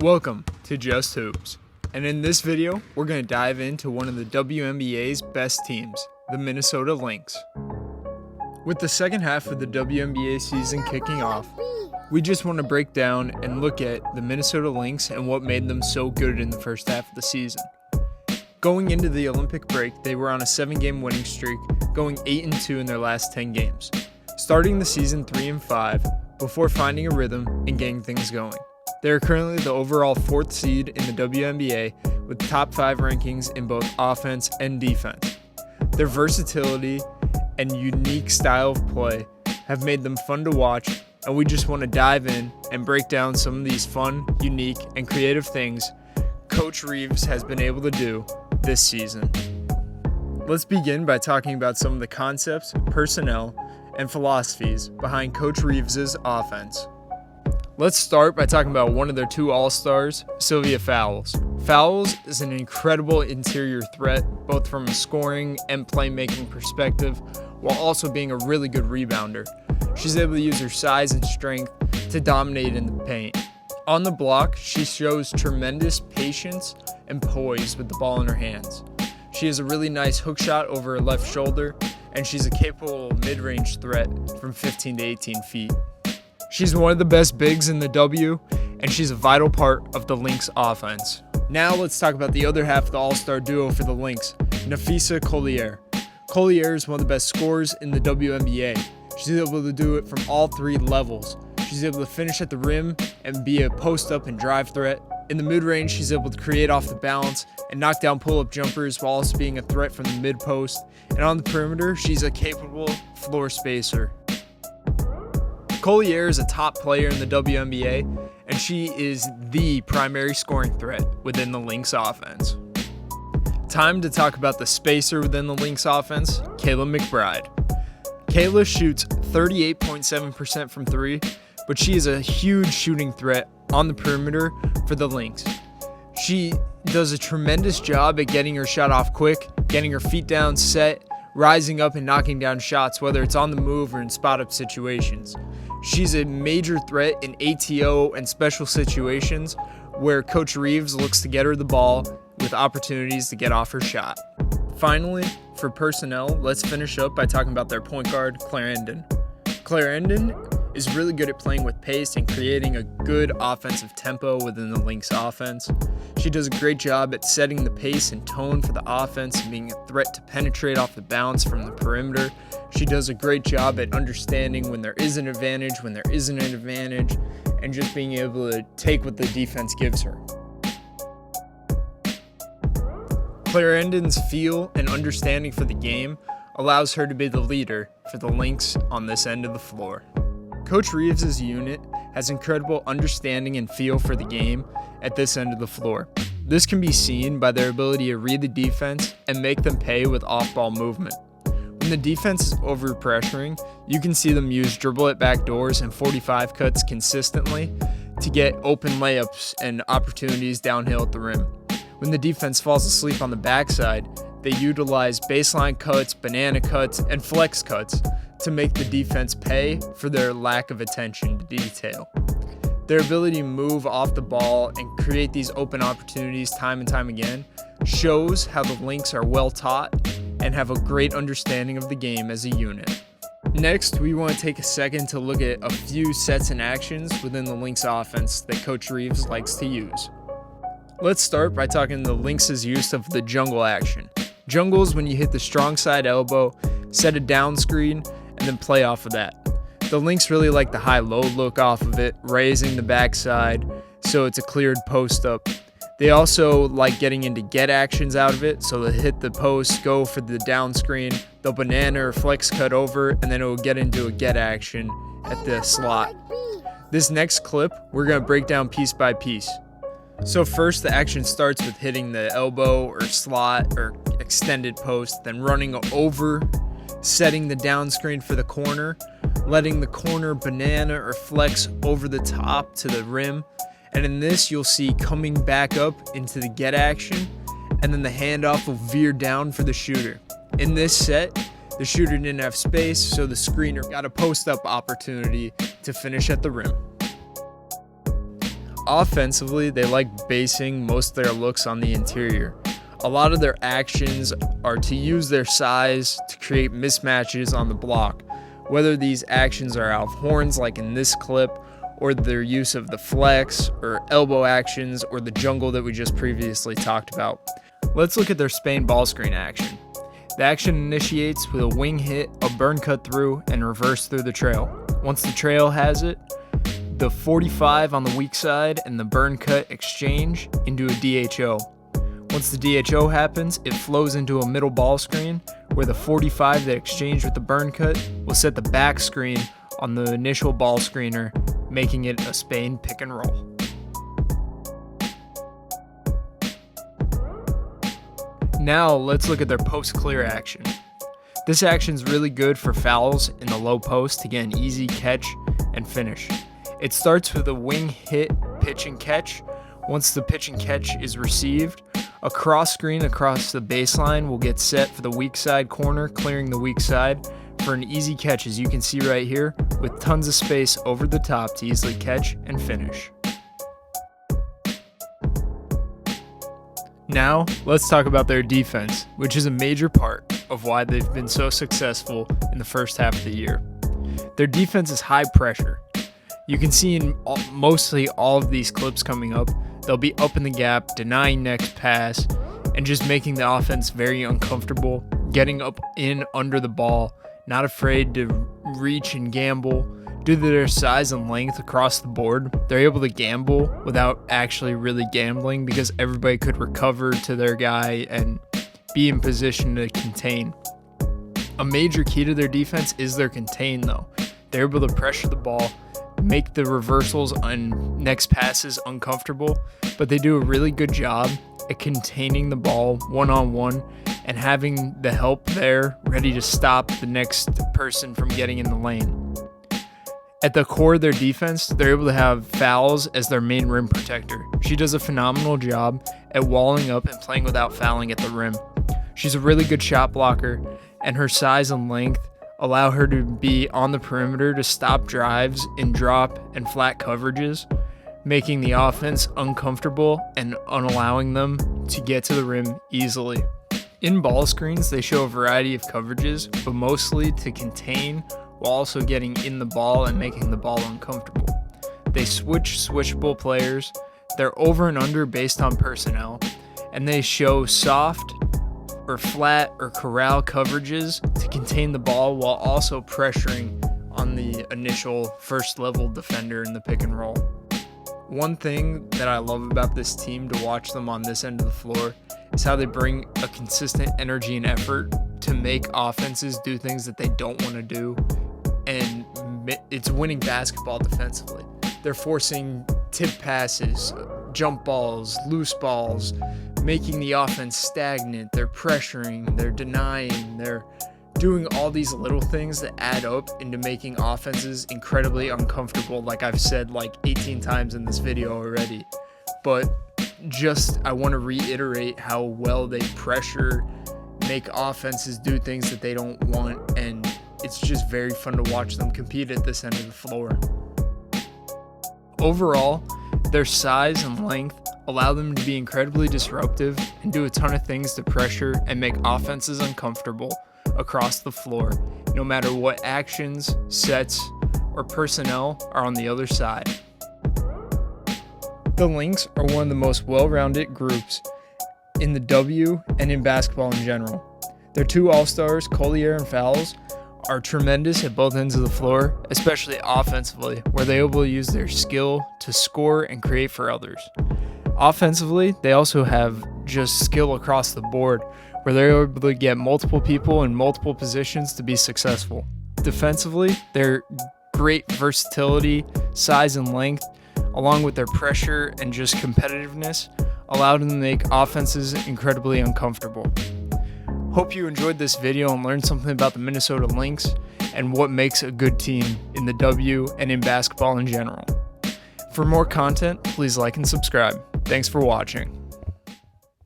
Welcome to Just Hoops, and in this video, we're going to dive into one of the WNBA's best teams, the Minnesota Lynx. With the second half of the WNBA season kicking off, we just want to break down and look at the Minnesota Lynx and what made them so good in the first half of the season. Going into the Olympic break, they were on a 7-game winning streak, going 8-2 in their last 10 games, starting the season 3-5 before finding a rhythm and getting things going. They are currently the overall 4th seed in the WNBA with top 5 rankings in both offense and defense. Their versatility and unique style of play have made them fun to watch, and we just want to dive in and break down some of these fun, unique, and creative things Coach Reeves has been able to do this season. Let's begin by talking about some of the concepts, personnel, and philosophies behind Coach Reeves' offense. Let's start by talking about one of their 2 all-stars, Collier Fowles. Fowles is an incredible interior threat, both from a scoring and playmaking perspective, while also being a really good rebounder. She's able to use her size and strength to dominate in the paint. On the block, she shows tremendous patience and poise with the ball in her hands. She has a really nice hook shot over her left shoulder, and she's a capable mid-range threat from 15 to 18 feet. She's one of the best bigs in the W, and she's a vital part of the Lynx offense. Now let's talk about the other half of the all-star duo for the Lynx, Napheesa Collier. Collier is one of the best scorers in the WNBA. She's able to do it from all 3 levels. She's able to finish at the rim and be a post-up and drive threat. In the mid-range, she's able to create off the bounce and knock down pull-up jumpers while also being a threat from the mid-post. And on the perimeter, she's a capable floor spacer. Collier is a top player in the WNBA, and she is the primary scoring threat within the Lynx offense. Time to talk about the spacer within the Lynx offense, Kayla McBride. Kayla shoots 38.7% from 3, but she is a huge shooting threat on the perimeter for the Lynx. She does a tremendous job at getting her shot off quick, getting her feet down set, rising up and knocking down shots, whether it's on the move or in spot-up situations. She's a major threat in ATO and special situations where Coach Reeves looks to get her the ball with opportunities to get off her shot. Finally, for personnel, let's finish up by talking about their point guard, Claire Endon. Claire Endon is really good at playing with pace and creating a good offensive tempo within the Lynx offense. She does a great job at setting the pace and tone for the offense and being a threat to penetrate off the bounce from the perimeter. She does a great job at understanding when there is an advantage, when there isn't an advantage, and just being able to take what the defense gives her. Claire Endon's feel and understanding for the game allows her to be the leader for the Lynx on this end of the floor. Coach Reeves' unit has incredible understanding and feel for the game at this end of the floor. This can be seen by their ability to read the defense and make them pay with off-ball movement. When the defense is over-pressuring, you can see them use dribble at back doors and 45 cuts consistently to get open layups and opportunities downhill at the rim. When the defense falls asleep on the backside, they utilize baseline cuts, banana cuts, and flex cuts to make the defense pay for their lack of attention to detail. Their ability to move off the ball and create these open opportunities time and time again shows how the Lynx are well taught and have a great understanding of the game as a unit. Next, we want to take a second to look at a few sets and actions within the Lynx offense that Coach Reeves likes to use. Let's start by talking the Lynx's use of the jungle action. Jungle is when you hit the strong side elbow, set a down screen, and then play off of that. The Lynx really like the high-low look off of it, raising the backside so it's a cleared post-up. They also like getting into get actions out of it, so they'll hit the post, go for the down screen, they'll banana or flex cut over, and then it will get into a get action at the slot. This next clip, we're going to break down piece by piece. So first, the action starts with hitting the elbow or slot or extended post, then running over, setting the down screen for the corner, letting the corner banana or flex over the top to the rim, and in this you'll see coming back up into the get action, and then the handoff will veer down for the shooter. In this set, the shooter didn't have space, so the screener got a post-up opportunity to finish at the rim. Offensively, they like basing most of their looks on the interior. A lot of their actions are to use their size to create mismatches on the block, whether these actions are out of horns like in this clip, or their use of the flex, or elbow actions, or the jungle that we just previously talked about. Let's look at their Spain ball screen action. The action initiates with a wing hit, a burn cut through, and reverse through the trail. Once the trail has it, the 45 on the weak side and the burn cut exchange into a DHO. Once the DHO happens, it flows into a middle ball screen where the 45 that exchanged with the burn cut will set the back screen on the initial ball screener, making it a Spain pick and roll. Now let's look at their post clear action. This action is really good for fouls in the low post to get an easy catch and finish. It starts with a wing hit, pitch and catch. Once the pitch and catch is received, a cross screen across the baseline will get set for the weak side corner, clearing the weak side for an easy catch, as you can see right here, with tons of space over the top to easily catch and finish. Now, let's talk about their defense, which is a major part of why they've been so successful in the first half of the year. Their defense is high pressure. You can see in mostly all of these clips coming up, they'll be up in the gap, denying next pass, and just making the offense very uncomfortable, getting up in under the ball, not afraid to reach and gamble. Due to their size and length across the board, they're able to gamble without actually really gambling because everybody could recover to their guy and be in position to contain. A major key to their defense is their contain though. They're able to pressure the ball, make the reversals on next passes uncomfortable, but they do a really good job at containing the ball one-on-one and having the help there ready to stop the next person from getting in the lane. At the core of their defense, they're able to have Fowles as their main rim protector. She does a phenomenal job at walling up and playing without fouling at the rim. She's a really good shot blocker, and her size and length allow her to be on the perimeter to stop drives in drop and flat coverages, making the offense uncomfortable and unallowing them to get to the rim easily. In ball screens, they show a variety of coverages, but mostly to contain while also getting in the ball and making the ball uncomfortable. They switchable players, they're over and under based on personnel, and they show soft or flat or corral coverages to contain the ball while also pressuring on the initial first level defender in the pick and roll. One thing that I love about this team to watch them on this end of the floor is how they bring a consistent energy and effort to make offenses do things that they don't want to do, and it's winning basketball defensively. They're forcing tip passes, jump balls, loose balls, making the offense stagnant. They're pressuring, they're denying, they're doing all these little things that add up into making offenses incredibly uncomfortable, like I've said like 18 times in this video already. But I want to reiterate how well they pressure, make offenses do things that they don't want, and it's just very fun to watch them compete at this end of the floor. Overall, their size and length allow them to be incredibly disruptive and do a ton of things to pressure and make offenses uncomfortable across the floor, no matter what actions, sets, or personnel are on the other side. The Lynx are one of the most well-rounded groups in the W and in basketball in general. Their two all-stars, Collier and Fowles, are tremendous at both ends of the floor, especially offensively, where they're able to use their skill to score and create for others. Offensively, they also have just skill across the board, where they're able to get multiple people in multiple positions to be successful. Defensively, their great versatility, size, and length, along with their pressure and just competitiveness, allow them to make offenses incredibly uncomfortable. Hope you enjoyed this video and learned something about the Minnesota Lynx and what makes a good team in the W and in basketball in general. For more content, please like and subscribe. Thanks for watching.